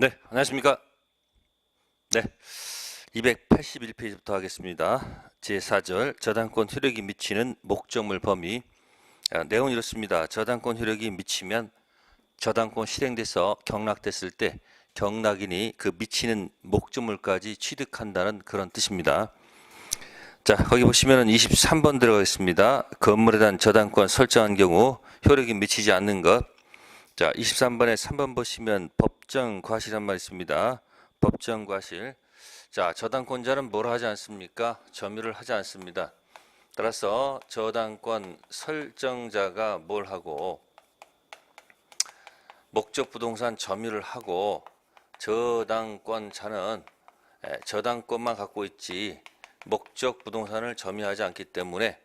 네, 안녕하십니까. 네, 281페이지부터 하겠습니다. 제4절 저당권 효력이 미치는 목적물 범위. 내용은 이렇습니다. 저당권 효력이 미치면 저당권 실행돼서 경락됐을 때 경락인이 그 미치는 목적물까지 취득한다는 그런 뜻입니다. 자, 거기 보시면은 23번 들어가겠습니다. 건물에 대한 저당권 설정한 경우 효력이 미치지 않는 것. 자, 23번에 3번 보시면 법정 과실한 말 있습니다. 법정 과실. 자, 저당권자는 뭘 하지 않습니까? 점유를 하지 않습니다. 따라서 저당권 설정자가 뭘 하고 목적 부동산 점유를 하고 저당권자는 저당권만 갖고 있지 목적 부동산을 점유하지 않기 때문에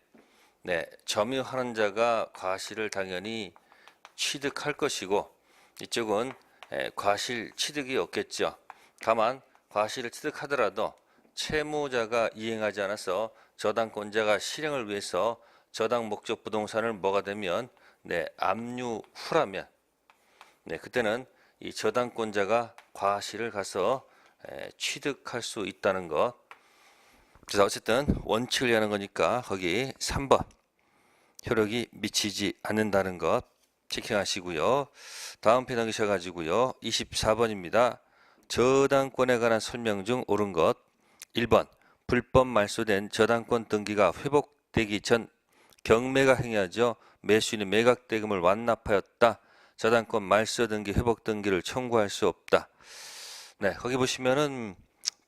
점유하는 자가 과실을 당연히 취득할 것이고 이쪽은 과실 취득이 없겠죠. 다만 과실을 취득하더라도 채무자가 이행하지 않아서 저당권자가 실행을 위해서 저당 목적 부동산을 뭐가 되면 압류 후라면 그때는 이 저당권자가 과실을 가서 취득할 수 있다는 것. 그래서 어쨌든 원칙을 위하는 거니까 거기 3번 효력이 미치지 않는다는 것 체킹하시고요. 다음 페이지 넘기셔가지고요. 24번입니다. 저당권에 관한 설명 중 옳은 것. 1번 불법 말소된 저당권 등기가 회복되기 전 경매가 행해야죠. 매수인이 매각대금을 완납하였다. 저당권 말소 등기 회복 등기를 청구할 수 없다. 거기 보시면은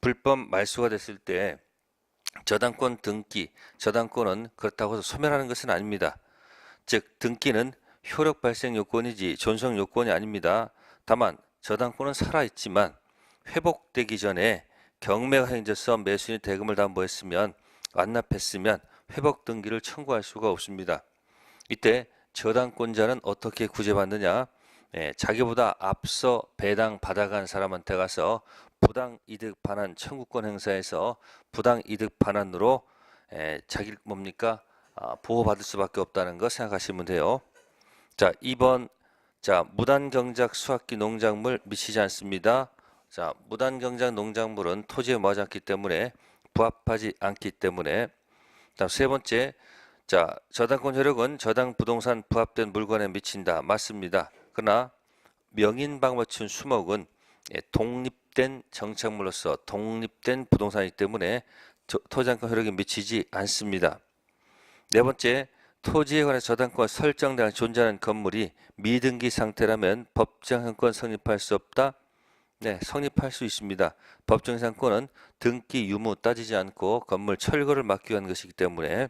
불법 말소가 됐을 때 저당권 등기, 저당권은 그렇다고 해서 소멸하는 것은 아닙니다. 즉 등기는 효력 발생 요건이지 존속 요건이 아닙니다. 다만 저당권은 살아있지만 회복되기 전에 경매가 행해져서 매수인이 대금을 담보했으면 완납했으면 회복 등기를 청구할 수가 없습니다. 이때 저당권자는 어떻게 구제받느냐? 자기보다 앞서 배당 받아간 사람한테 가서 부당이득 반환 청구권 행사해서 부당이득 반환으로 자기를 뭡니까? 보호받을 수밖에 없다는 거 생각하시면 돼요. 자, 2번. 자, 무단경작 수확기 농작물 미치지 않습니다. 자, 무단경작 농작물은 토지에 뭐하지 않기 때문에 부합하지 않기 때문에. 다음 세 번째. 자, 저당권 효력은 저당 부동산 부합된 물건에 미친다. 맞습니다. 그러나 명인방 맞춘 수목은 독립된 정착물로서 독립된 부동산이기 때문에 토지장권 효력이 미치지 않습니다. 네 번째, 토지에 관한 저당권 설정된 존재하는 건물이 미등기 상태라면 법정상권 성립할 수 없다? 네, 성립할 수 있습니다. 법정상권은 등기 유무 따지지 않고 건물 철거를 막기 위한 것이기 때문에.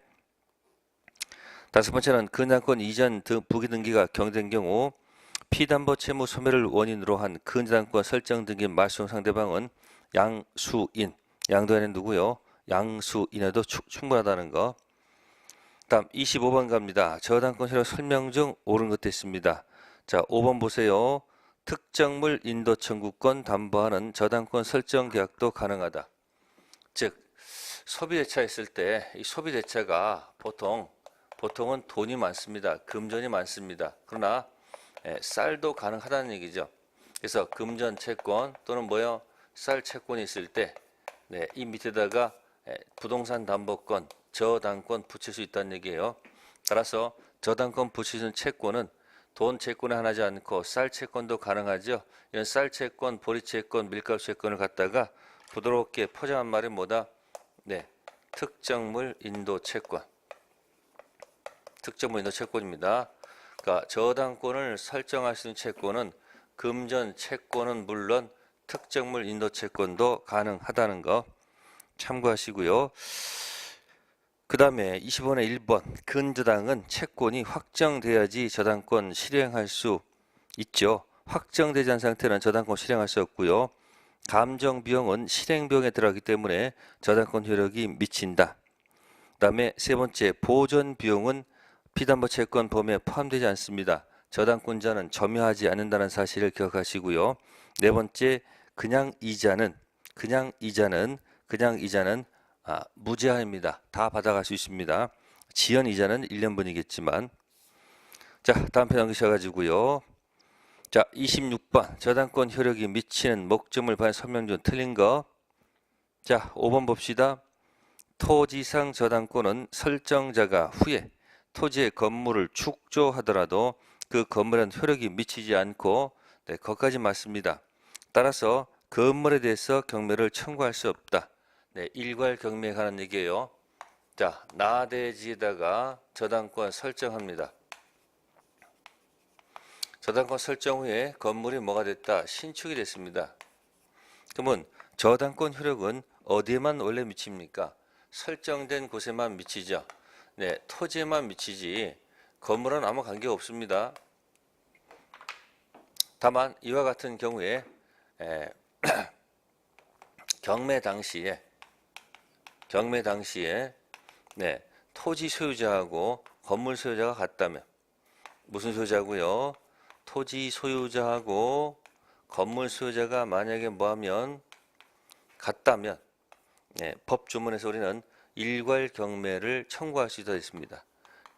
다섯 번째는 근저당권 이전 부기등기가 경된 경우 피담보 채무 소멸을 원인으로 한 근저당권 설정 등기 말소 상대방은 양수인, 양도인은 누구요? 양수인에도 충분하다는 거. 다음 25번 갑니다. 저당권 효력 설명 중 옳은 것도 있습니다. 자, 5번 보세요. 특정물 인도 청구권 담보하는 저당권 설정 계약도 가능하다. 즉 소비대차 있을 때 이 소비대차가 보통은 돈이 많습니다. 금전이 많습니다. 그러나 쌀도 가능하다는 얘기죠. 그래서 금전 채권 또는 뭐요? 쌀 채권이 있을 때 이 밑에다가 부동산 담보권, 저당권 붙일 수 있다는 얘기예요. 따라서 저당권 붙이는 채권은 돈 채권에 하나지 않고 쌀 채권도 가능하죠. 이런 쌀 채권, 보리 채권, 밀가루 채권을 갖다가 부드럽게 포장한 말이 뭐다? 특정물 인도 채권. 특정물 인도 채권입니다. 그러니까 저당권을 설정할 수 있는 채권은 금전 채권은 물론 특정물 인도 채권도 가능하다는 거 참고하시고요. 그 다음에 20번에 1번 근저당은 채권이 확정돼야지 저당권 실행할 수 있죠. 확정되지 않은 상태는 저당권 실행할 수 없고요. 감정비용은 실행비용에 들어가기 때문에 저당권 효력이 미친다. 그 다음에 세 번째 보존비용은 피담보 채권 범위에 포함되지 않습니다. 저당권자는 점유하지 않는다는 사실을 기억하시고요. 네 번째 그냥 이자는 무제한입니다. 다 받아갈 수 있습니다. 지연 이자는 1년분이겠지만. 자, 다음 편 넘기셔가지고요. 자, 26번 저당권 효력이 미치는 목적물 반영 설명 중 틀린 거. 자, 5번 봅시다. 토지상 저당권은 설정자가 후에 토지의 건물을 축조하더라도 그 건물은 효력이 미치지 않고, 네, 거기까지 맞습니다. 따라서 건물에 대해서 경매를 청구할 수 없다. 네, 일괄 경매에 관한 얘기예요. 자, 나대지에다가 저당권 설정합니다. 저당권 설정 후에 건물이 뭐가 됐다? 신축이 됐습니다. 그러면 저당권 효력은 어디에만 원래 미칩니까? 설정된 곳에만 미치죠. 네, 토지에만 미치지 건물은 아무 관계가 없습니다. 다만 이와 같은 경우에 경매 당시에 네, 토지 소유자하고 건물 소유자가 같다면, 무슨 소유자고요? 토지 소유자하고 건물 소유자가 만약에 뭐하면 같다면, 네, 법조문에서 우리는 일괄 경매를 청구할 수 있다 했습니다.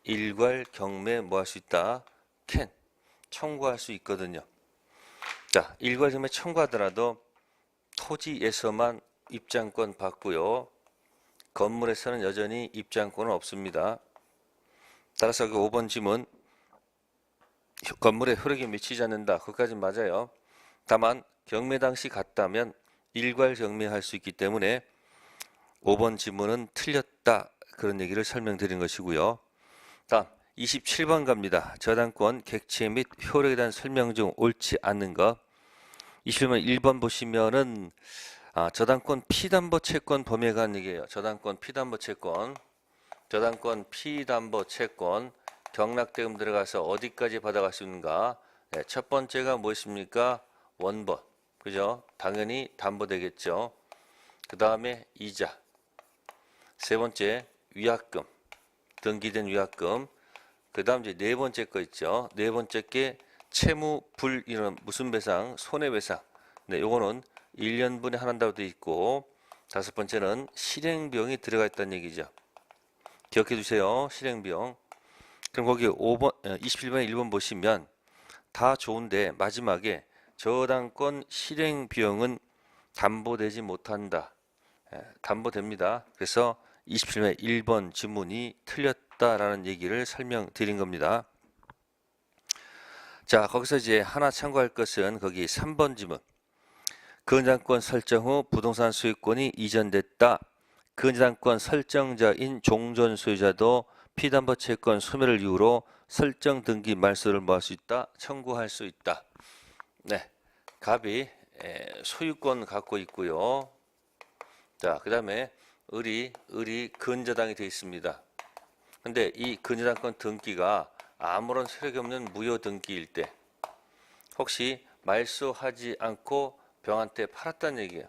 일괄 경매 뭐 할 수 있다? can 청구할 수 있거든요. 자, 일괄 경매 청구하더라도 토지에서만 입장권 받고요. 건물에서는 여전히 입장권은 없습니다. 따라서 그 5번 지문 건물에 효력이 미치지 않는다. 그것까지 맞아요. 다만 경매 당시 같다면 일괄 경매할 수 있기 때문에 5번 지문은 틀렸다. 그런 얘기를 설명드린 것이고요. 다음 27번 갑니다. 저당권 객체 및 효력에 대한 설명 중 옳지 않는 것. 27번 1번 보시면은 저당권 피담보 채권 범위에 관한 얘기예요. 저당권 피담보 채권 경락대금 들어가서 어디까지 받아갈 수 있는가? 네, 첫 번째가 무엇입니까? 원본, 그죠? 당연히 담보되겠죠. 그 다음에 이자, 세 번째 위약금, 등기된 위약금. 그 다음 이제 네 번째 거 있죠. 네 번째 게 채무 불 이런 무슨 배상, 손해배상. 네, 요거는 1년분에 한다고 되어 있고, 다섯 번째는 실행비용이 들어가 있다는 얘기죠. 기억해 두세요. 실행비용. 그럼 거기 5번, 21번에 1번 보시면 다 좋은데 마지막에 저당권 실행비용은 담보되지 못한다. 담보됩니다. 그래서 27번에 1번 지문이 틀렸다라는 얘기를 설명드린 겁니다. 자, 거기서 이제 하나 참고할 것은 거기 3번 지문. 근저당권 설정 후 부동산 소유권이 이전됐다. 근저당권 설정자인 종전 소유자도 피담보 채권 소멸을 이유로 설정 등기 말소를 뭐 할 수 있다? 청구할 수 있다. 네, 갑이 소유권 갖고 있고요. 자, 그 다음에 을이 근저당이 되어 있습니다. 근데 이 근저당권 등기가 아무런 효력이 없는 무효 등기일 때 혹시 말소하지 않고 병한테 팔았다는 얘기예요.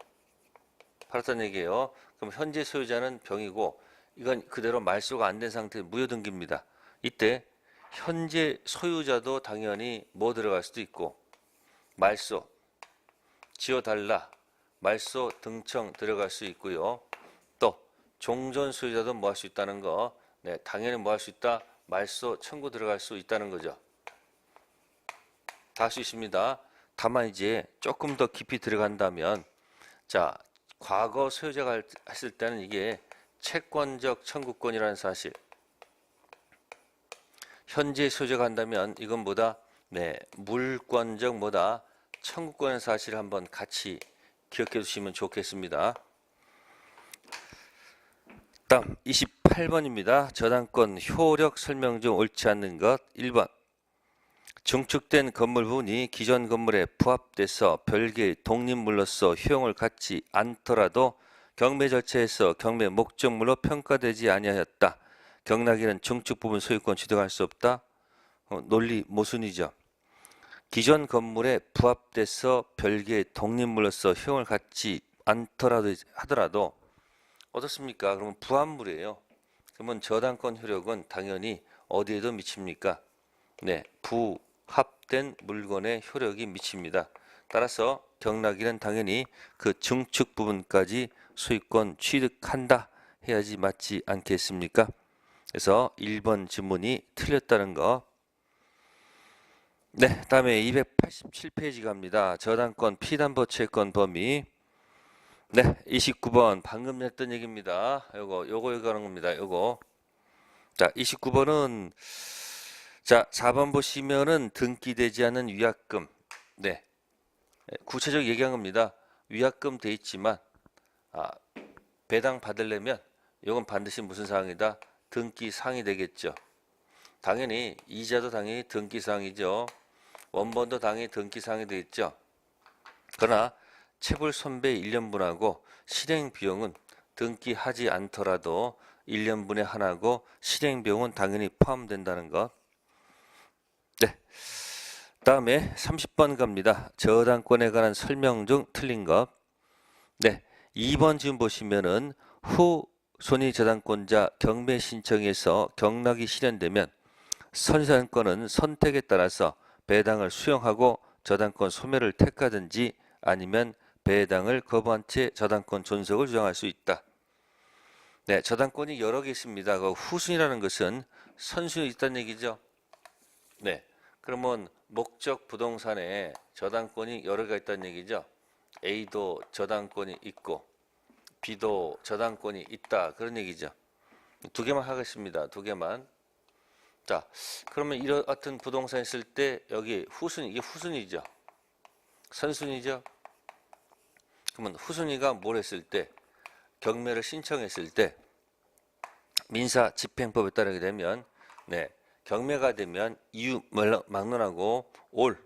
그럼 현재 소유자는 병이고 이건 그대로 말소가 안 된 상태의 무효 등기입니다. 이때 현재 소유자도 당연히 뭐 들어갈 수도 있고 말소 지어달라 말소 등청 들어갈 수 있고요. 또 종전 소유자도 뭐 할 수 있다는 거, 네, 당연히 뭐 할 수 있다? 말소 청구 들어갈 수 있다는 거죠. 다 할 수 있습니다. 다만 이제 조금 더 깊이 들어간다면, 자, 과거 소유자가 했을 때는 이게 채권적 청구권이라는 사실, 현재 소유자가 한다면 이건 뭐다? 네, 물권적 뭐다? 청구권의 사실을 한번 같이 기억해 두시면 좋겠습니다. 다음 28번입니다. 저당권 효력 설명 중 옳지 않는 것. 1번 증축된 건물 부분이 기존 건물에 부합돼서 별개의 독립물로서 효용을 갖지 않더라도 경매 절차에서 경매 목적물로 평가되지 아니하였다. 경락에는 증축 부분 소유권 취득할 수 없다. 논리 모순이죠. 기존 건물에 부합돼서 별개의 독립물로서 효용을 갖지 않더라도 하더라도 어떻습니까? 그러면 부합물이에요. 그러면 저당권 효력은 당연히 어디에도 미칩니까? 네, 부합된 물건에 효력이 미칩니다. 따라서 경락일은 당연히 그 증축 부분까지 소유권 취득한다 해야지 맞지 않겠습니까? 그래서 1번 지문이 틀렸다는 거. 네, 다음에 287페이지 갑니다. 저당권 피담보 채권 범위. 네, 29번 방금 했던 얘기입니다. 요거 얘기하는 겁니다. 요거. 자, 29번은 자, 4번 보시면은 등기되지 않은 위약금. 네. 구체적으로 얘기한 겁니다. 위약금 돼 있지만 배당 받으려면 이건 반드시 무슨 사항이다? 등기 사항이 되겠죠. 당연히 이자도 당연히 등기 사항이죠. 원본도 당연히 등기 사항이 되겠죠. 그러나 체불 손배 1년분하고 실행 비용은 등기하지 않더라도 1년분에 하나고 실행 비용은 당연히 포함된다는 것. 네. 다음에 30번 갑니다. 저당권에 관한 설명 중 틀린 것. 네. 2번 지금 보시면은 후 손위 저당권자 경매 신청에서 경락이 실현되면 선저당권은 선택에 따라서 배당을 수용하고 저당권 소멸을 택하든지 아니면 배당을 거부한 채 저당권 존속을 주장할 수 있다. 네, 저당권이 여러 개 있습니다. 그 후순위라는 것은 선순위 있다는 얘기죠. 네, 그러면 목적 부동산에 저당권이 여러 개가 있다는 얘기죠. A도 저당권이 있고 B도 저당권이 있다 그런 얘기죠. 두 개만 하겠습니다. 두 개만. 자, 그러면 이런 같은 부동산 있을 때 여기 후순위, 이게 후순위죠. 선순위죠. 그러면 후순위가 뭘 했을 때 경매를 신청했을 때 민사 집행법에 따르게 되면 네, 경매가 되면 이유 막론하고 올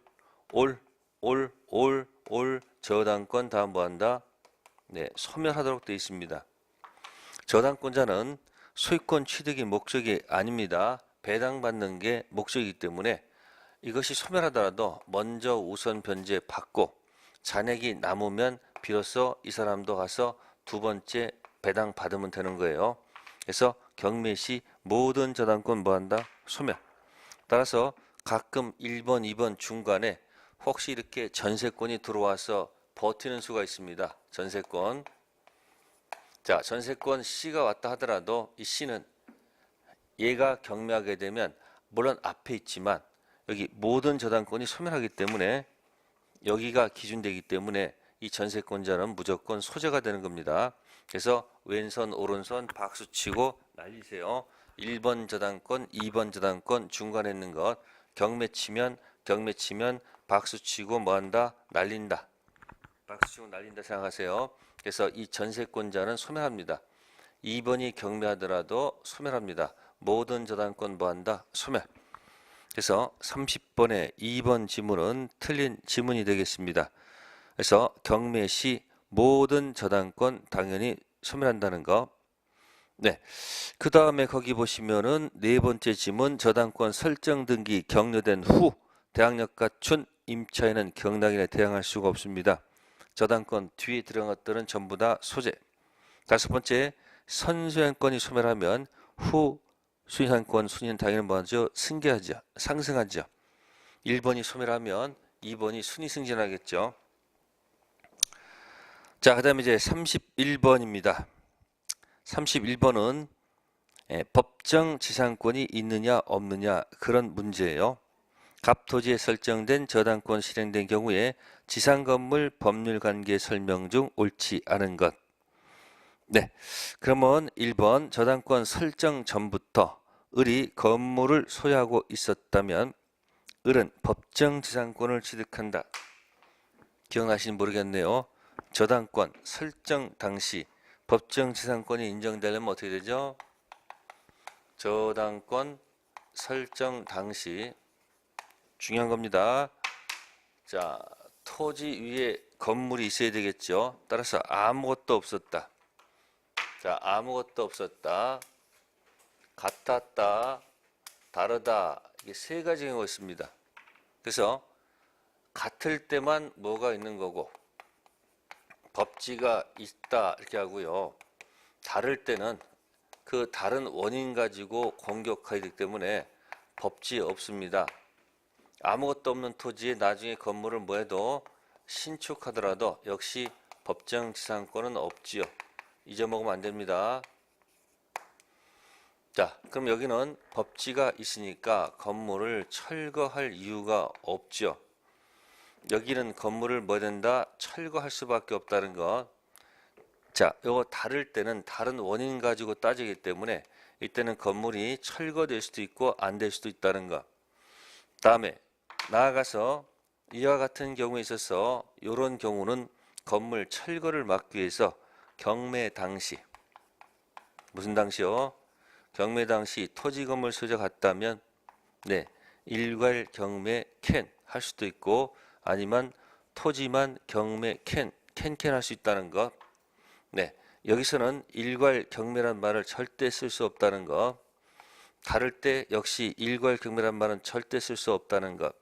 저당권 다음 뭐한다? 네, 소멸하도록 되어 있습니다. 저당권자는 소유권 취득이 목적이 아닙니다. 배당받는 게 목적이기 때문에 이것이 소멸하더라도 먼저 우선 변제 받고 잔액이 남으면 비로소 이 사람도 가서 두 번째 배당 받으면 되는 거예요. 그래서 경매 시 모든 저당권 뭐한다? 소멸. 따라서 가끔 1번, 2번 중간에 혹시 이렇게 전세권이 들어와서 버티는 수가 있습니다. 전세권. 자, 전세권 C가 왔다 하더라도 이 C는 얘가 경매하게 되면 물론 앞에 있지만 여기 모든 저당권이 소멸하기 때문에 여기가 기준되기 때문에 이 전세권자는 무조건 소재가 되는 겁니다. 그래서 왼손 오른손 박수치고 날리세요. 1번 저당권 2번 저당권 중간에 있는 것 경매 치면 박수치고 뭐한다? 날린다. 박수치고 날린다 생각하세요. 그래서 이 전세권자는 소멸합니다. 2번이 경매하더라도 소멸합니다. 모든 저당권 뭐한다? 소멸. 그래서 30번의 2번 지문은 틀린 지문이 되겠습니다. 그래서 경매 시 모든 저당권 당연히 소멸한다는 거. 네. 그 다음에 거기 보시면은 네 번째 지문 저당권 설정 등기 격려된 후 대항력 갖춘 임차인은 경락인에 대항할 수가 없습니다. 저당권 뒤에 들어간 것들은 전부 다 소재. 다섯 번째 선수양권이 소멸하면 후 수익한권 순위는 당연히 뭐하죠? 승계하죠. 상승하죠. 1번이 소멸하면 2번이 순위 승진하겠죠. 자, 그 다음에 이제 31번입니다. 31번은 법정 지상권이 있느냐 없느냐 그런 문제예요. 갑토지에 설정된 저당권 실행된 경우에 지상건물 법률관계 설명 중 옳지 않은 것. 네, 그러면 1번 저당권 설정 전부터 을이 건물을 소유하고 있었다면 을은 법정 지상권을 취득한다. 기억나시는지 모르겠네요. 저당권 설정 당시 법정 지상권이 인정되려면 어떻게 되죠? 저당권 설정 당시 중요한 겁니다. 자, 토지 위에 건물이 있어야 되겠죠. 따라서 아무것도 없었다. 자, 아무것도 없었다. 같았다. 다르다. 이게 세 가지 경우가 있습니다. 그래서 같을 때만 뭐가 있는 거고 법지가 있다 이렇게 하고요. 다를 때는 그 다른 원인 가지고 공격하기 되기 때문에 법지 없습니다. 아무것도 없는 토지에 나중에 건물을 뭐해도 신축하더라도 역시 법정 지상권은 없지요. 잊어먹으면 안 됩니다. 자, 그럼 여기는 법지가 있으니까 건물을 철거할 이유가 없죠. 여기는 건물을 뭐 된다? 철거할 수밖에 없다는 것. 자, 요거 다를 때는 다른 원인 가지고 따지기 때문에 이때는 건물이 철거될 수도 있고 안 될 수도 있다는 것. 다음에 나아가서 이와 같은 경우에 있어서 이런 경우는 건물 철거를 막기 위해서 경매 당시 무슨 당시요? 경매 당시 토지 건물 소유자 같다면 네, 일괄 경매 캔 할 수도 있고 아니면 토지만 경매 캔 할 수 있다는 것. 네, 여기서는 일괄 경매란 말을 절대 쓸 수 없다는 것. 다를 때 역시 일괄 경매란 말은 절대 쓸 수 없다는 것.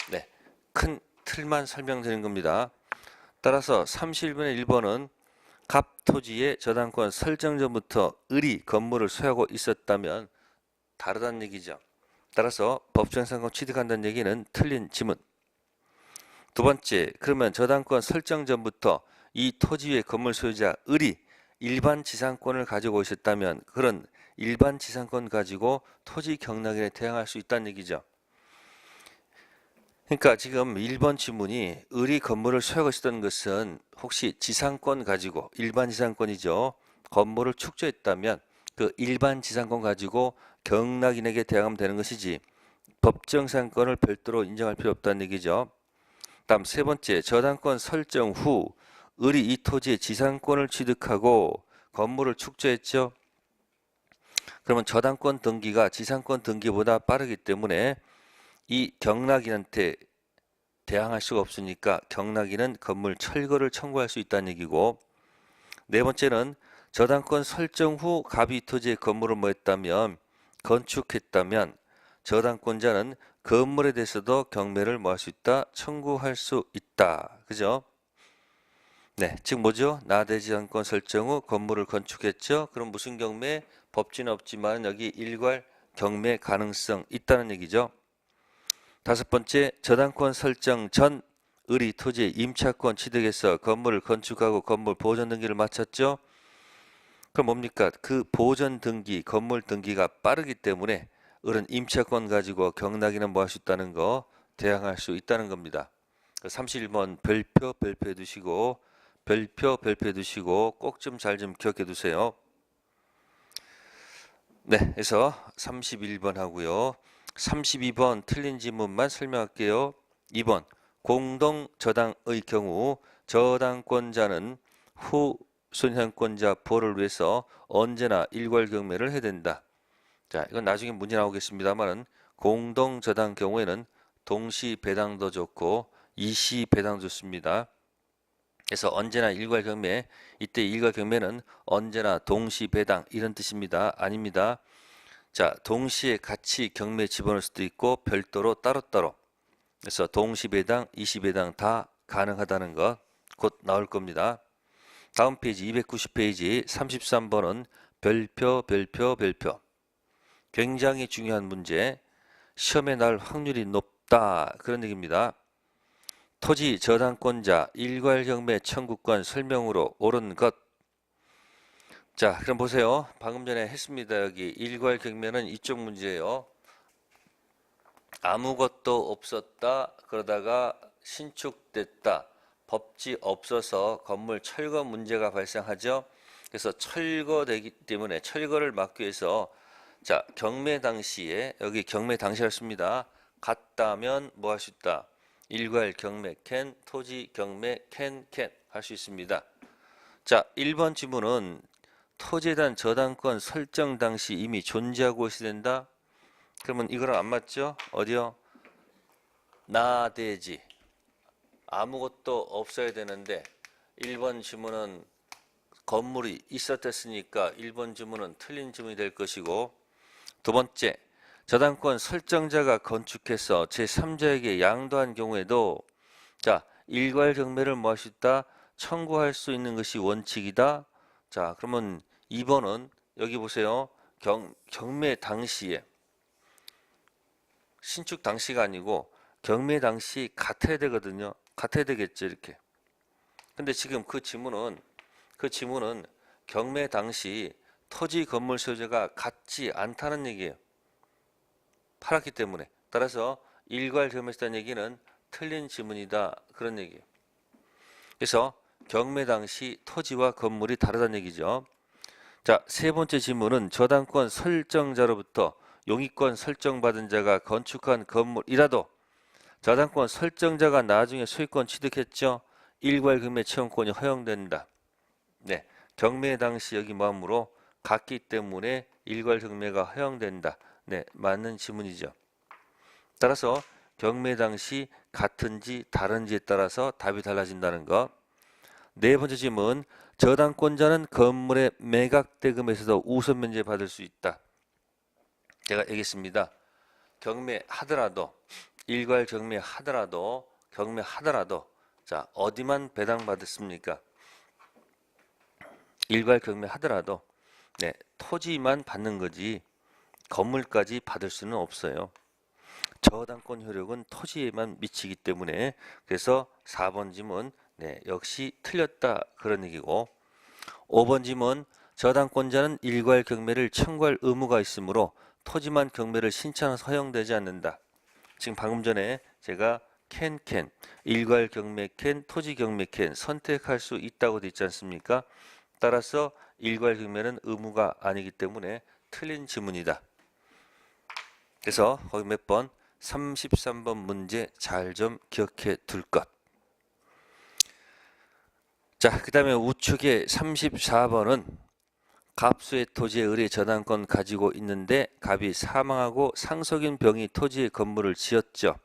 네, 큰 틀만 설명드리는 겁니다. 따라서 31번의 1번은 갑 토지의 저당권 설정 전부터 을이 건물을 소유하고 있었다면 다르다는 얘기죠. 따라서 법정상권 취득한다는 얘기는 틀린 지문. 두 번째, 그러면 저당권 설정 전부터 이 토지의 건물 소유자 을이 일반 지상권을 가지고 있었다면 그런 일반 지상권 가지고 토지 경락인에 대항할 수 있다는 얘기죠. 그러니까 지금 1번 질문이 을이 건물을 소유하고 있었던 것은 혹시 지상권 가지고 일반 지상권이죠. 건물을 축조했다면 그 일반 지상권 가지고 경락인에게 대항하면 되는 것이지 법정상권을 별도로 인정할 필요 없다는 얘기죠. 다음 세 번째, 저당권 설정 후 을이 이 토지의 지상권을 취득하고 건물을 축조했죠. 그러면 저당권 등기가 지상권 등기보다 빠르기 때문에 이 경락인한테 대항할 수가 없으니까 경락인은 건물 철거를 청구할 수 있다는 얘기고, 네 번째는 저당권 설정 후 갑이 토지의 건물을 뭐 했다면 건축했다면 저당권자는 건물에 대해서도 경매를 뭐 할 수 있다? 청구할 수 있다. 그죠? 네, 즉 뭐죠? 나대지상권 설정 후 건물을 건축했죠. 그럼 무슨 경매? 법지는 없지만 여기 일괄 경매 가능성 있다는 얘기죠. 다섯 번째, 저당권 설정 전 을이 토지의 임차권 취득해서 건물을 건축하고 건물 보존 등기를 마쳤죠. 그럼 뭡니까? 그 보존 등기, 건물 등기가 빠르기 때문에 을은 임차권 가지고 경락인은 뭐 할 수 있다는 거, 대항할 수 있다는 겁니다. 31번 별표 별표해 두시고 별표해 두시고 꼭 좀 잘 좀 기억해 두세요. 네, 그래서 31번 하고요. 32번 틀린 지문만 설명할게요. 2번 공동 저당의 경우 저당권자는 후 손해권자 보호를 위해서 언제나 일괄 경매를 해야 된다. 자, 이건 나중에 문제 나오겠습니다만은 공동 저당 경우에는 동시 배당도 좋고 이시 배당도 좋습니다. 그래서 언제나 일괄 경매, 이때 일괄 경매는 언제나 동시 배당 이런 뜻입니다. 아닙니다. 자, 동시에 같이 경매에 집어넣을 수도 있고 별도로 따로따로. 그래서 동시 배당, 이시 배당 다 가능하다는 것 곧 나올 겁니다. 다음 페이지 290페이지 33번은 별표. 굉장히 중요한 문제. 시험에 나올 확률이 높다. 그런 얘기입니다. 토지 저당권자 일괄 경매 청구권 설명으로 옳은 것. 자, 그럼 보세요. 방금 전에 했습니다. 여기 일괄 경매는 이쪽 문제예요. 아무것도 없었다. 그러다가 신축됐다. 법지 없어서 건물 철거 문제가 발생하죠. 그래서 철거되기 때문에 철거를 막기 위해서 자, 경매 당시에 여기 경매 당시였습니다. 같다면 뭐 할 수 있다? 일괄 경매 캔, 토지 경매 캔 할 수 있습니다. 자, 1번 지문은 토지에 대한 저당권 설정 당시 이미 존재하고 있어야 된다. 그러면 이거랑 안 맞죠? 어디요? 나대지. 아무것도 없어야 되는데 1번 지문은 건물이 있었댔으니까 1번 지문은 틀린 지문이 될 것이고, 두 번째, 저당권 설정자가 건축해서 제3자에게 양도한 경우에도 자, 일괄 경매를 뭐 할 수 있다? 청구할 수 있는 것이 원칙이다. 자, 그러면 2번은 여기 보세요. 경매 당시에 신축 당시가 아니고 경매 당시 같아야 되거든요. 같아야 되겠죠, 이렇게. 근데 지금 그 지문은 경매 당시 토지 건물 소유자가 같지 않다는 얘기예요. 팔았기 때문에. 따라서 일괄 경매했다는 얘기는 틀린 지문이다, 그런 얘기예요. 그래서 경매 당시 토지와 건물이 다르다는 얘기죠. 자, 세 번째 지문은 저당권 설정자로부터 용의권 설정받은 자가 건축한 건물이라도 저당권 설정자가 나중에 소유권 취득했죠. 일괄 경매 채용권이 허용된다. 네, 경매 당시 여기 뭐하므로 같기 때문에 일괄 경매가 허용된다. 네, 맞는 지문이죠. 따라서 경매 당시 같은지 다른지에 따라서 답이 달라진다는 것. 네 번째 질문, 저당권자는 건물의 매각 대금에서도 우선 면제 받을 수 있다. 제가 얘기했습니다. 경매하더라도 일괄 경매하더라도 자, 어디만 배당받았습니까? 일괄 경매하더라도 네, 토지만 받는 거지 건물까지 받을 수는 없어요. 저당권 효력은 토지에만 미치기 때문에 그래서 4번 지문 네, 역시 틀렸다, 그런 얘기고, 5번 지문 저당권자는 일괄 경매를 청구할 의무가 있으므로 토지만 경매를 신청해서 허용되지 않는다. 지금 방금 전에 제가 캔 일괄 경매 캔 토지 경매 캔 선택할 수 있다고 돼 있지 않습니까? 따라서 일괄 경매는 의무가 아니기 때문에 틀린 지문이다. 그래서 거기 몇 번? 33번 문제 잘 좀 기억해 둘 것. 자, 그 다음에 우측의 34번은 갑수의 토지에 의뢰 저당권 가지고 있는데 갑이 사망하고 상속인 병이 토지에 건물을 지었죠.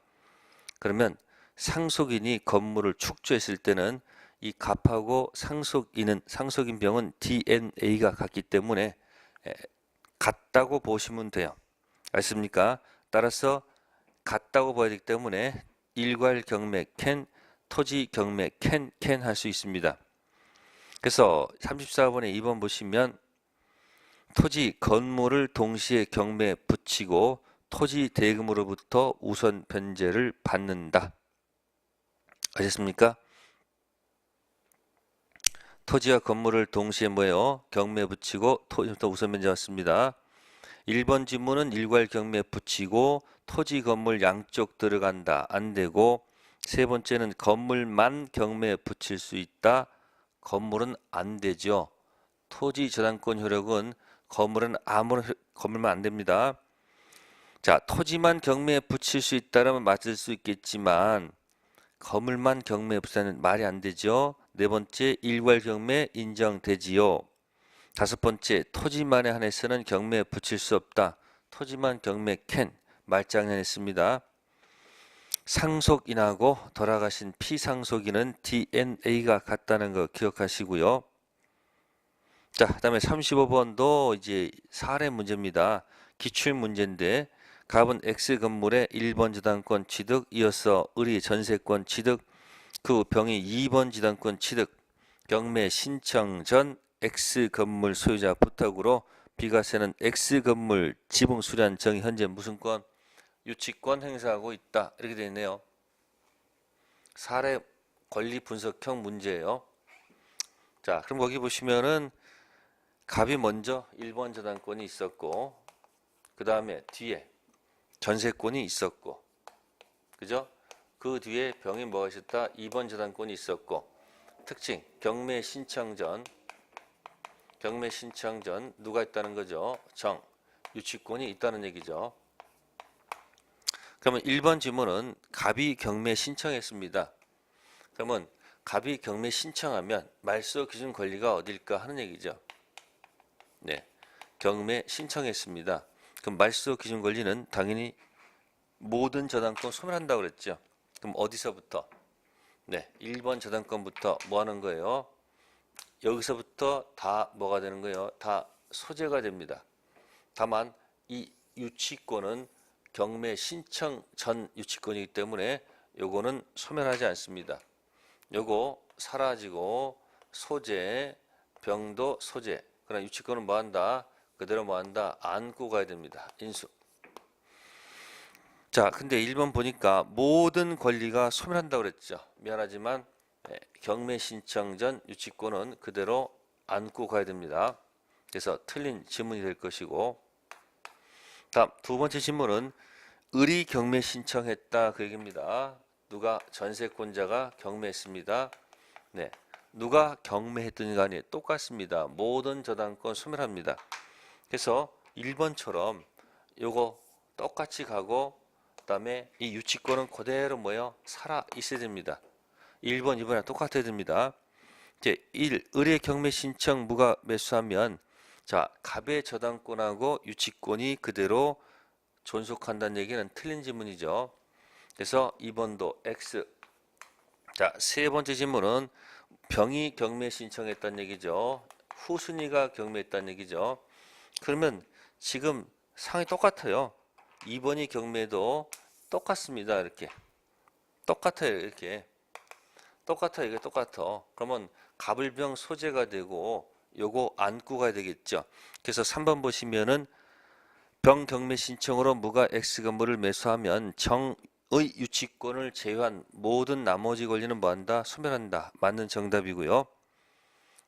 그러면 상속인이 건물을 축조했을 때는 이 갑하고 상속인 병은 DNA가 같기 때문에 같다고 보시면 돼요. 알습니까? 따라서 같다고 봐야 되기 때문에 일괄 경매 캔 토지 경매 캔 할 수 있습니다. 그래서 34번에 2번 보시면 토지 건물을 동시에 경매에 붙이고 토지 대금으로부터 우선 변제를 받는다. 아셨습니까? 토지와 건물을 동시에 뭐예요? 경매에 붙이고 토지부터 우선 변제 받습니다. 1번 지문은 일괄 경매에 붙이고 토지 건물 양쪽 들어간다. 안 되고, 세 번째는 건물만 경매에 붙일 수 있다. 건물은 안 되죠. 토지 저당권 효력은 건물은 건물만 안 됩니다. 자, 토지만 경매에 붙일 수 있다면 맞을 수 있겠지만 건물만 경매에 붙이는 말이 안 되죠. 네 번째, 일괄 경매 인정되지요. 다섯 번째, 토지만에 한해서는 경매에 붙일 수 없다. 토지만 경매 캔 말장난했습니다. 상속인하고 돌아가신 피상속인은 DNA가 같다는 거 기억하시고요. 자, 그다음에 35번도 이제 사례 문제입니다. 기출 문제인데 갑은 X 건물에 1번 저당권 취득, 이어서 을이 전세권 취득, 그 병이 2번 저당권 취득, 경매 신청 전 X 건물 소유자 부탁으로 비과세는 X 건물 지붕 수리한 정이 현재 무슨 권? 유치권 행사하고 있다. 이렇게 되어 있네요. 사례 권리 분석형 문제예요. 자, 그럼 거기 보시면은 갑이 먼저 1번 저당권이 있었고 그 다음에 뒤에 전세권이 있었고, 그죠? 그 뒤에 병이 뭐가 있었다? 2번 저당권이 있었고, 특징 경매 신청 전 누가 있다는 거죠? 정, 유치권이 있다는 얘기죠. 그러면 1번 지문은 갑이 경매 신청했습니다. 그러면 갑이 경매 신청하면 말소 기준 권리가 어딜까 하는 얘기죠. 네, 경매 신청했습니다. 그럼 말소 기준 권리는 당연히 모든 저당권 소멸한다고 그랬죠. 그럼 어디서부터? 네, 1번 저당권부터 뭐 하는 거예요? 여기서부터 다 뭐가 되는 거예요? 다 소재가 됩니다. 다만 이 유치권은 경매 신청 전 유치권이기 때문에 요거는 소멸하지 않습니다. 요거 사라지고 소재, 병도 소재. 그러나 유치권은 뭐 한다? 그대로 뭐 한다? 안고 가야 됩니다. 인수. 자, 근데 1번 보니까 모든 권리가 소멸한다고 그랬죠. 미안하지만 경매 신청 전 유치권은 그대로 안고 가야 됩니다. 그래서 틀린 지문이 될 것이고, 다음 두 번째 질문은 을이 경매 신청했다 그 얘기입니다. 누가 전세권자가 경매했습니다. 네, 누가 경매했든 간에 똑같습니다. 모든 저당권 소멸합니다. 그래서 1번처럼 요거 똑같이 가고 그다음에 이 유치권은 그대로 뭐요? 살아 있어야 됩니다. 1번, 2번이랑 똑같아야 됩니다. 이제 1. 을의 경매 신청 무가 매수하면 자, 갑의 저당권하고 유치권이 그대로 존속한다는 얘기는 틀린 지문이죠. 그래서 2번도 X. 자, 세 번째 질문은 병이 경매 신청했다는 얘기죠. 후순위가 경매했다는 얘기죠. 그러면 지금 상황이 똑같아요. 2번이 경매도 똑같습니다. 이렇게 똑같아요. 이렇게 똑같아요. 이게 똑같아. 그러면 갑을병 소재가 되고 요거 안고 가야 되겠죠. 그래서 3번 보시면은 병 경매 신청으로 무가 X 건물을 매수하면 정의 유치권을 제외한 모든 나머지 권리는 뭐한다? 소멸한다. 맞는 정답이고요.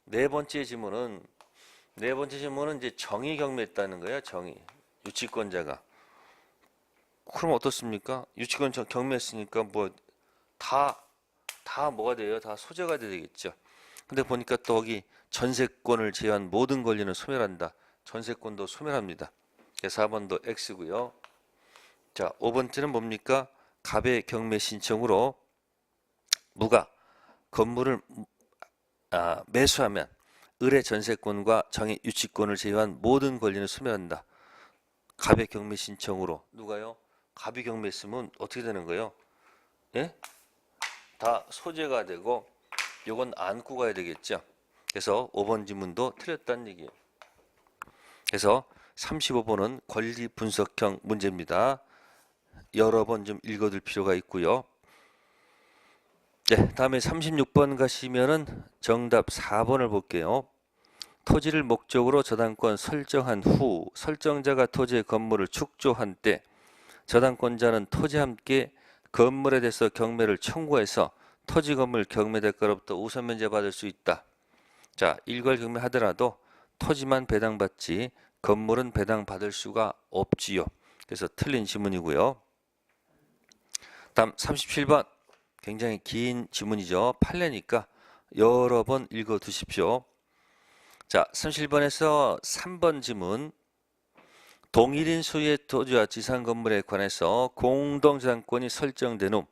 네 번째 질문은 이제 정의 경매했다는 거예요. 정의 유치권자가. 그럼 어떻습니까? 유치권 경매했으니까 뭐 다 뭐가 돼요? 다 소재가 되겠죠. 근데 보니까 또 여기 전세권을 제외한 모든 권리는 소멸한다. 전세권도 소멸합니다. 4번도 X고요. 자, 5번째는 뭡니까? 갑의 경매 신청으로 무가 건물을 매수하면 을의 전세권과 정의 유치권을 제외한 모든 권리는 소멸한다. 갑의 경매 신청으로 누가요? 갑이 경매했으면 어떻게 되는 거예요? 예? 다 소재가 되고 요건 안고 가야 되겠죠. 그래서 5번 지문도 틀렸다는 얘기예요. 그래서 35번은 권리 분석형 문제입니다. 여러 번 좀 읽어둘 필요가 있고요. 네, 다음에 36번 가시면은 정답 4번을 볼게요. 토지를 목적으로 저당권 설정한 후 설정자가 토지의 건물을 축조한 때 저당권자는 토지와 함께 건물에 대해서 경매를 청구해서 토지 건물 경매 대가로부터 우선 면제받을 수 있다. 자, 일괄 경매하더라도 토지만 배당받지 건물은 배당받을 수가 없지요. 그래서 틀린 지문이고요. 다음 37번 굉장히 긴 지문이죠. 판례니까 여러 번 읽어 두십시오. 자, 37번에서 3번 지문 동일인 소유의 토지와 지상 건물에 관해서 공동저당권이 설정된 후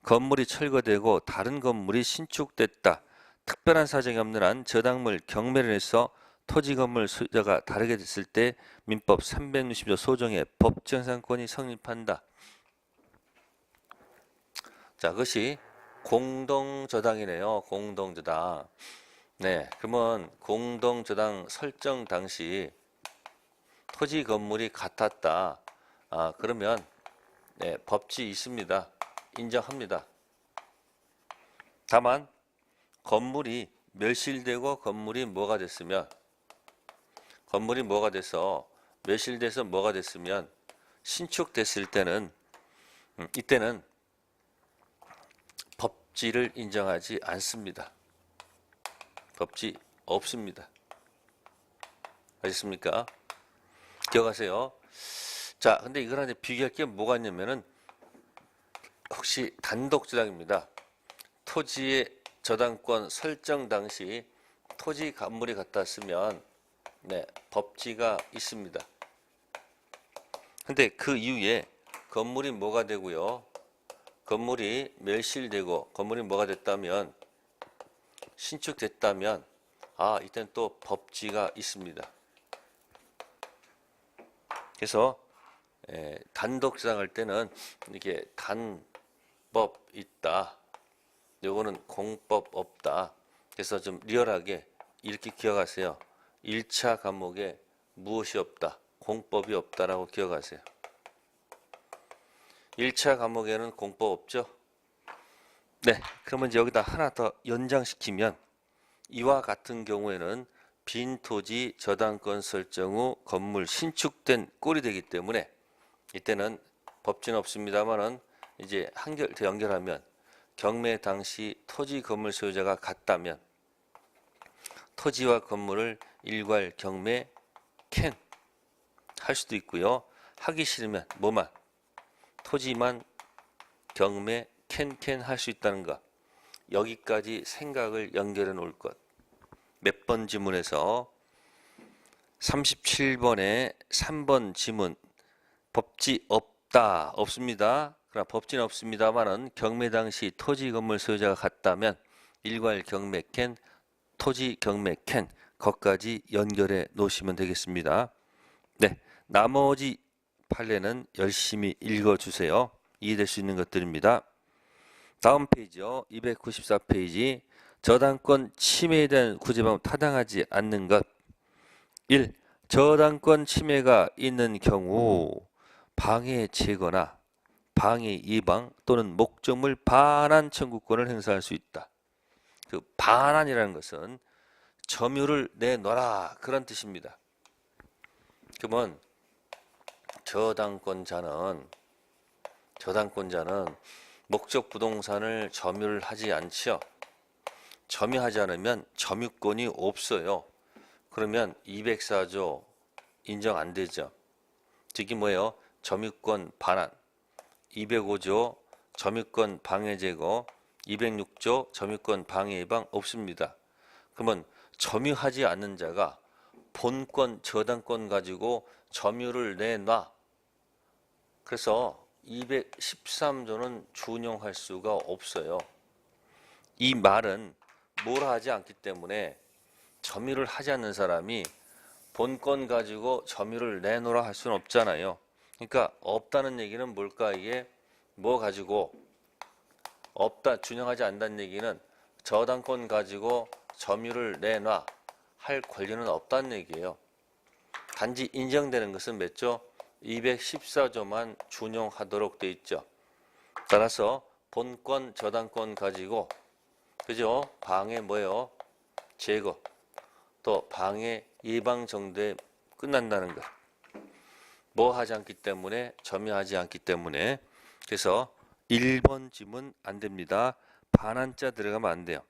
건물이 철거되고 다른 건물이 신축됐다. 특별한 사정이 없는 한 저당물 경매를 해서 토지 건물 소유자가 다르게 됐을 때 민법 360조 소정의 법정상권이 성립한다. 자, 그것이 공동저당이네요. 공동저당. 네, 그러면 공동저당 설정 당시 토지 건물이 같았다. 그러면 네, 법치 있습니다. 인정합니다. 다만 건물이 멸실되고 건물이 뭐가 됐으면 멸실돼서 뭐가 됐으면 신축됐을 때는 이때는 법지를 인정하지 않습니다. 법지 없습니다. 아셨습니까? 기억하세요. 자, 근데 이거랑 이제 비교할 게 뭐가 있냐면은 혹시 단독 저당입니다. 토지의 저당권 설정 당시 토지 건물이 같았으면 네, 법지가 있습니다. 근데 그 이후에 건물이 뭐가 되고요? 건물이 멸실되고 건물이 뭐가 됐다면 신축됐다면 이때는 또 법지가 있습니다. 그래서 단독 저당할 때는 이게 단법 있다. 요거는 공법 없다. 그래서 좀 리얼하게 이렇게 기억하세요. 1차 과목에 무엇이 없다. 공법이 없다라고 기억하세요. 1차 과목에는 공법 없죠? 네, 그러면 이제 여기다 하나 더 연장시키면 이와 같은 경우에는 빈 토지 저당권 설정 후 건물 신축된 꼴이 되기 때문에 이때는 법지는 없습니다만은 이제 더 연결하면 경매 당시 토지 건물 소유자가 같다면 토지와 건물을 일괄 경매 캔 할 수도 있고요. 하기 싫으면 뭐만 토지만 경매 캔 할 수 있다는 것. 여기까지 생각을 연결해 놓을 것. 몇 번 지문에서 37번에 3번 지문 법지 없다 없습니다. 그러나 법지는 없습니다만은 경매 당시 토지 건물 소유자가 같다면 일괄 경매 캔 토지 경매 캔 것까지 연결해 놓으시면 되겠습니다. 네, 나머지 판례는 열심히 읽어주세요. 이해될 수 있는 것들입니다. 다음 페이지요. 294페이지. 저당권 침해에 대한 구제방법 타당하지 않는 것. 1. 저당권 침해가 있는 경우 방해 제거나 방해 예방 또는 목적물 반환 청구권을 행사할 수 있다. 그 반환이라는 것은 점유를 내놔라 그런 뜻입니다. 그러면 저당권자는 목적 부동산을 점유를 하지 않죠. 점유하지 않으면 점유권이 없어요. 그러면 204조 인정 안 되죠. 즉이 뭐예요? 점유권 반환. 205조 점유권 방해 제거, 206조 점유권 방해 예방 없습니다. 그러면 점유하지 않는 자가 본권 저당권 가지고 점유를 내놔. 그래서 213조는 준용할 수가 없어요. 이 말은 뭘 하지 않기 때문에 점유를 하지 않는 사람이 본권 가지고 점유를 내놓으라 할 수는 없잖아요. 그러니까 없다는 얘기는 뭘까? 이게 뭐 가지고 없다 준용하지 않는다는 얘기는 저당권 가지고 점유를 내놔 할 권리는 없다는 얘기예요. 단지 인정되는 것은 몇 조? 214조만 준용하도록 돼 있죠. 따라서 본권 저당권 가지고 그죠? 방해 뭐예요? 제거 또 방해 예방 정도에 끝난다는 것. 뭐 하지 않기 때문에 점유하지 않기 때문에 그래서 1번 지문 안 됩니다. 반환자 들어가면 안 돼요.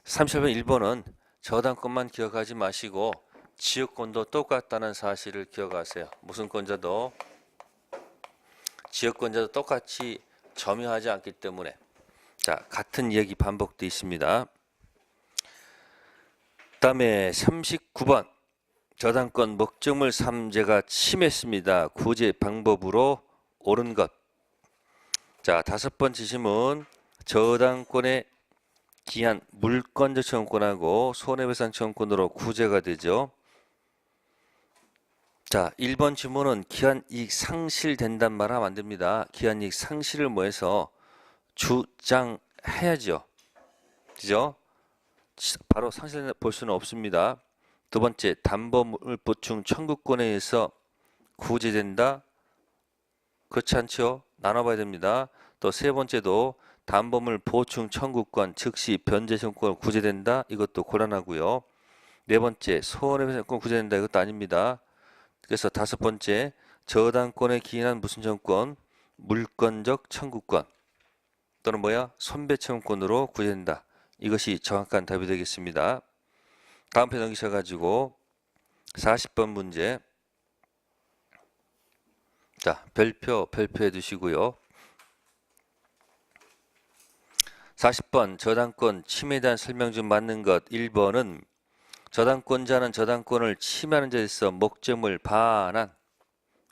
38번 1번은 저당권만 기억하지 마시고 지역권도 똑같다는 사실을 기억하세요. 무슨 권자도 지역권자도 똑같이 점유하지 않기 때문에 자 같은 얘기 반복되어 있습니다. 다음에 39번 저당권 목적물 삼재가 침해했습니다. 구제 방법으로 옳은 것. 자 5번째 질문 저당권의 기한 물권적 청구권하고 손해배상 청구권으로 구제가 되죠. 자 1번 질문은 기한이익 상실된단 말 하면 안 됩니다. 기한이익 상실을 뭐해서 주장해야죠. 그죠? 바로 상실된다 볼 수는 없습니다. 두 번째 담보물 보충 청구권에 의해서 구제된다. 그렇지 않죠? 나눠봐야 됩니다. 또 세 번째도 담보물 보충 청구권 즉시 변제 청구권 구제된다. 이것도 곤란하고요. 네 번째 손해배상권 구제된다. 이것도 아닙니다. 그래서 5번째 저당권에 기인한 무슨 청구권? 물권적 청구권 또는 뭐야? 손배 청구권으로 구제된다. 이것이 정확한 답이 되겠습니다. 다음 편 넘기셔가지고 40번 문제 자 별표해 두시고요. 40번 저당권 침해에 대한 설명 좀 맞는 것. 1번은 저당권자는 저당권을 침해하는 자에 있어 목적물 반환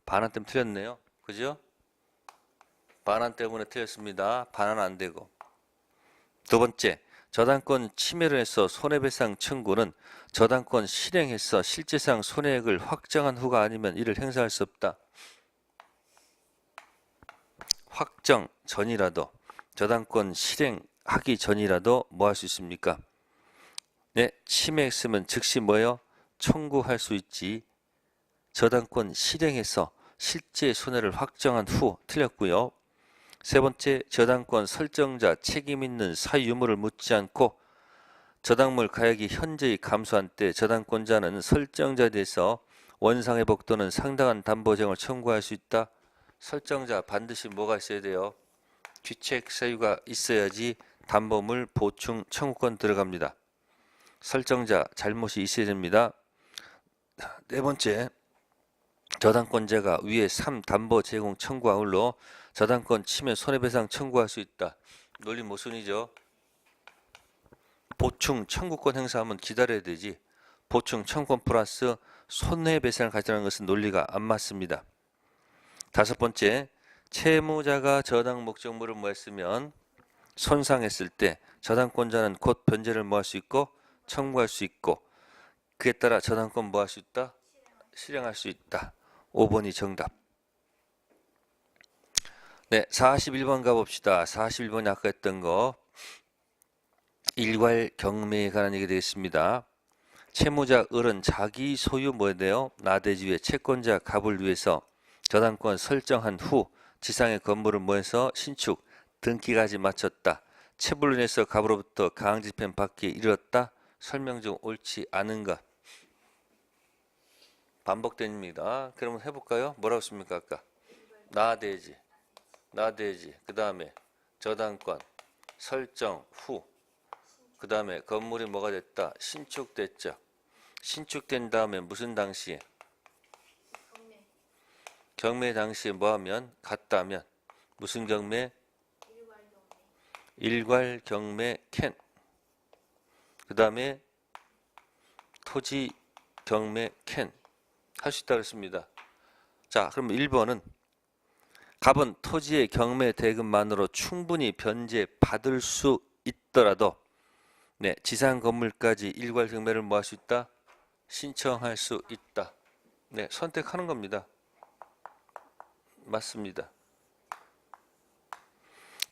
때문에 틀렸네요. 그죠? 반환 때문에 틀렸습니다. 반환 안 되고. 두 번째 저당권 침해를 해서 손해배상 청구는 저당권 실행해서 실제상 손해액을 확정한 후가 아니면 이를 행사할 수 없다. 확정 전이라도 저당권 실행하기 전이라도 뭐 할 수 있습니까? 네, 침해했으면 즉시 뭐예요? 청구할 수 있지. 저당권 실행해서 실제 손해를 확정한 후 틀렸고요. 세 번째, 저당권 설정자 책임 있는 사유 유무를 묻지 않고 저당물 가액이 현저히 감소한 때 저당권자는 설정자에 대해서 원상회복 또는 상당한 담보재용을 청구할 수 있다. 설정자 반드시 뭐가 있어야 돼요? 귀책 사유가 있어야지 담보물 보충 청구권 들어갑니다. 설정자 잘못이 있어야 됩니다. 네 번째, 저당권자가 위에 3 담보 제공 청구 아울러 저당권 침해 손해배상 청구할 수 있다. 논리 모순이죠. 보충 청구권 행사하면 기다려야 되지. 보충 청구권 플러스 손해배상을 가져가는 것은 논리가 안 맞습니다. 다섯 번째, 채무자가 저당 목적물을 뭐했으면 손상했을 때 저당권자는 곧 변제를 뭐할 수 있고 청구할 수 있고 그에 따라 저당권 뭐할 수 있다? 실행할 수 있다. 5번이 정답. 네, 41번 가봅시다. 41번이 아까 했던 거 일괄 경매에 관한 얘기 되겠습니다. 채무자 을은 자기 소유 뭐에 대요? 나대지의 채권자 갑을 위해서 저당권 설정한 후 지상의 건물을 뭐해서 신축, 등기까지 마쳤다. 채불로 인해서 갑으로부터 가항집행 받기에 이르렀다. 설명 중 옳지 않은 것. 반복됩니다. 그러면 해볼까요? 뭐라고 했습니까 아까? 나대지, 그 다음에 저당권 설정 후, 그 다음에 건물이 뭐가 됐다? 신축됐죠. 신축된 다음에 무슨 당시에? 경매 당시에 뭐하면? 갔다면 무슨 경매? 일괄 경매 캔. 그 다음에 토지 경매 캔 할 수 있다고 했습니다. 자, 그럼 1번은 갑은 토지의 경매 대금만으로 충분히 변제 받을 수 있더라도 네, 지상 건물까지 일괄 경매를 뭐 할 수 있다? 신청할 수 있다. 네, 선택하는 겁니다. 맞습니다.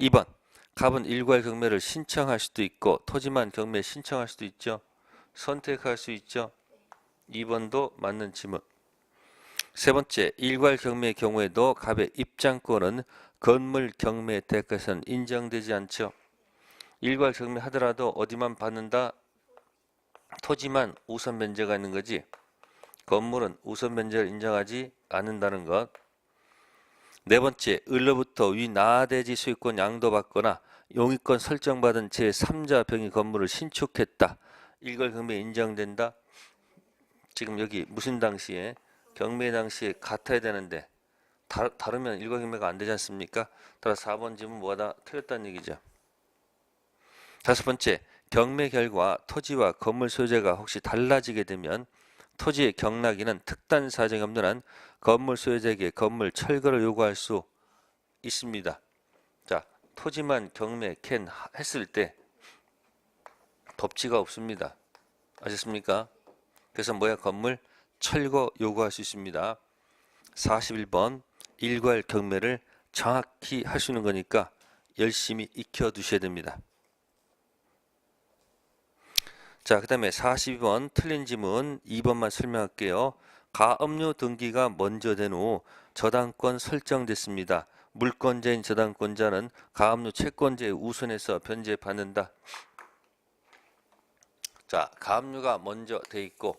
2번, 갑은 일괄 경매를 신청할 수도 있고 토지만 경매 신청할 수도 있죠. 선택할 수 있죠. 2번도 맞는 지문. 세 번째, 일괄 경매의 경우에도 갑의 입장권은 건물 경매 대가에서는 인정되지 않죠. 일괄 경매 하더라도 어디만 받는다? 토지만 우선 변제가 있는 거지. 건물은 우선 변제를 인정하지 않는다는 것. 네 번째, 을로부터 위 나대지 소유권 양도받거나 용의권 설정받은 제3자 병의 건물을 신축했다. 일괄 경매 인정된다. 지금 여기 무슨 당시에? 경매 당시에 같아야 되는데 다르면 일괄 경매가 안 되지 않습니까? 따라서 4번 지문 뭐가 틀렸다는 얘기죠. 다섯 번째, 경매 결과 토지와 건물 소유자가 혹시 달라지게 되면 토지의 경락인은 특단 사정이 없는 한 건물 소유자에게 건물 철거를 요구할 수 있습니다. 자, 토지만 경매 캔 했을 때 법치가 없습니다. 아셨습니까? 그래서 뭐야? 건물 철거 요구할 수 있습니다. 41번 일괄 경매를 정확히 할 수 있는 거니까 열심히 익혀 두셔야 됩니다. 자, 그 다음에 42번 틀린 지문 2번만 설명할게요. 가압류 등기가 먼저 된 후 저당권 설정됐습니다. 물권자인 저당권자는 가압류 채권자의 우선에서 변제받는다. 자, 가압류가 먼저 돼 있고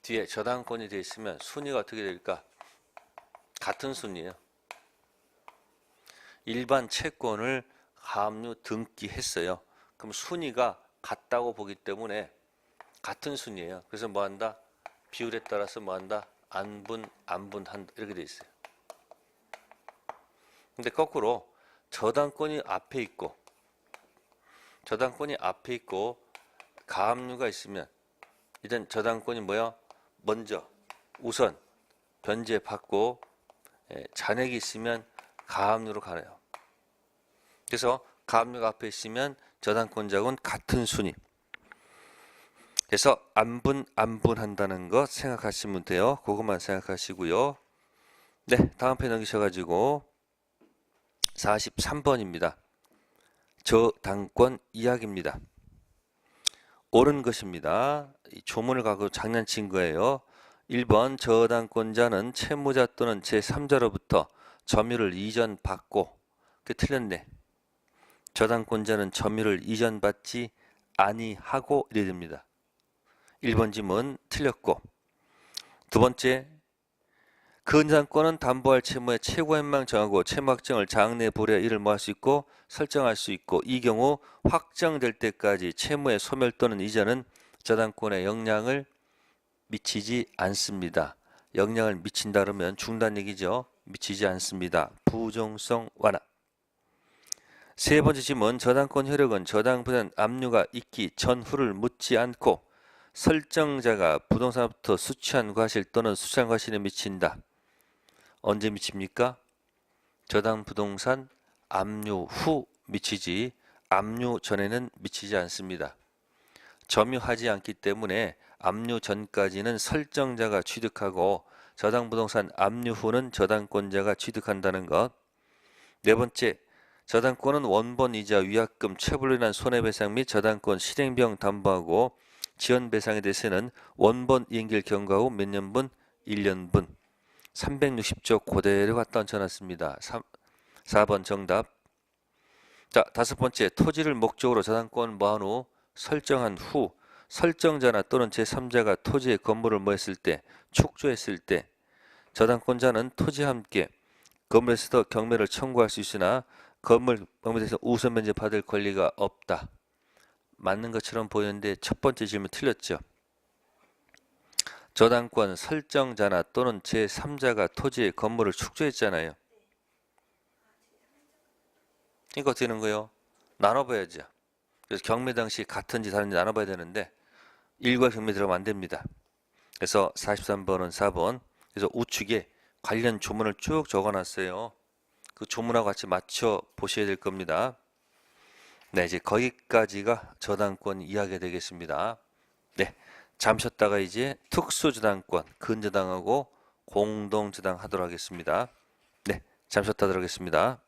뒤에 저당권이 돼 있으면 순위가 어떻게 될까? 같은 순위예요. 일반 채권을 가압류 등기했어요. 그럼 순위가 같다고 보기 때문에 같은 순위예요. 그래서 뭐한다? 비율에 따라서 뭐한다? 안분한다 이렇게 돼 있어요. 근데 거꾸로 저당권이 앞에 있고 가압류가 있으면 일단 저당권이 뭐야? 먼저 우선 변제받고 잔액이 있으면 가압류로 가요. 그래서 가압류가 앞에 있으면 저당권자하고는 같은 순위. 그래서 안분한다는 것 생각하시면 돼요. 그것만 생각하시고요. 네, 다음 페이지 넘기셔가지고 43번입니다. 저당권 이야기입니다. 옳은 것입니다. 조문을 가고 장난친 거예요. 1번 저당권자는 채무자 또는 제3자로부터 점유를 이전받고 그게 틀렸네. 저당권자는 점유를 이전받지 아니하고 이래야 됩니다. 1번 지문 틀렸고 두 번째 근상권은 담보할 채무의 최고현망 정하고 채무 확정을 장래 보려 이를 뭐 할 수 있고 설정할 수 있고 이 경우 확정될 때까지 채무의 소멸 또는 이전은 저당권의 영향을 미치지 않습니다. 영향을 미친다 그러면 중단 얘기죠. 미치지 않습니다. 부종성 완화. 세 번째 질문, 저당권 효력은 저당부는 압류가 있기 전후를 묻지 않고 설정자가 부동산부터 수취한 과실 또는 수취한 과실에 미친다. 언제 미칩니까? 저당 부동산 압류 후 미치지 압류 전에는 미치지 않습니다. 점유하지 않기 때문에 압류 전까지는 설정자가 취득하고 저당 부동산 압류 후는 저당권자가 취득한다는 것. 네 번째, 저당권은 원본 이자 위약금 체불로 인한 손해배상 및 저당권 실행비용 담보하고 지연배상에 대해서는 원본 이행기일 경과 후 몇 년분? 1년분. 360조 그대로 갖다 얹혀놨습니다. 4번 정답. 자, 다섯 번째, 토지를 목적으로 저당권 뭐한 후 설정한 후 설정자나 또는 제3자가 토지의 건물을 뭐했을 때 축조했을 때 저당권자는 토지와 함께 건물에서도 경매를 청구할 수 있으나 건물에 대해서 우선 면제 받을 권리가 없다. 맞는 것처럼 보이는데 첫 번째 질문 틀렸죠. 저당권 설정자나 또는 제3자가 토지의 건물을 축조했잖아요. 그러니까 어떻게 되는 거예요? 나눠봐야죠. 그래서 경매 당시 같은지 다른지 나눠봐야 되는데 일괄 경매 들어가면 안 됩니다. 그래서 43번은 4번. 그래서 우측에 관련 조문을 쭉 적어놨어요. 그 조문하고 같이 맞춰 보셔야 될 겁니다. 네, 이제 거기까지가 저당권 이야기가 되겠습니다. 네, 잠 쉬었다가 이제 특수저당권, 근저당하고 공동저당 하도록 하겠습니다. 네, 잠 쉬었다 들어가겠습니다.